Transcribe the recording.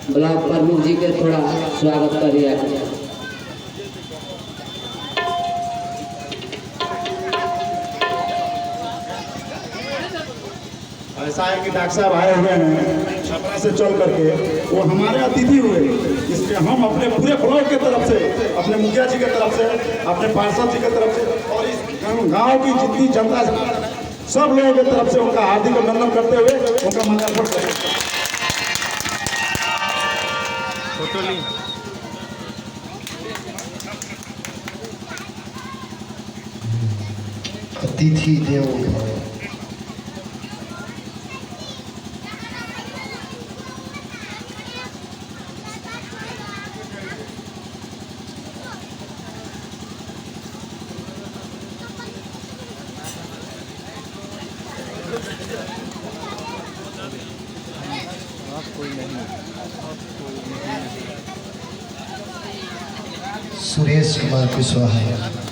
Block प्रमुख जी के थोड़ा स्वागत करिए। ऐसा है कि डॉक्टर साहब आए हुए हैं छपरा से चल करके, वो हमारे अतिथि हुए, इसलिए हम अपने पूरे ब्लॉक के तरफ से, अपने मुखिया जी के तरफ से, अपने पार्षद जी के तरफ से और इस गांव की जितनी जनता सब लोगों की तरफ से उनका हार्दिक अभिनंदन करते हुए उनका माल्यार्पण करते हैं। अतिथि देवो भव। सुरेश कुमार कुशवाहा।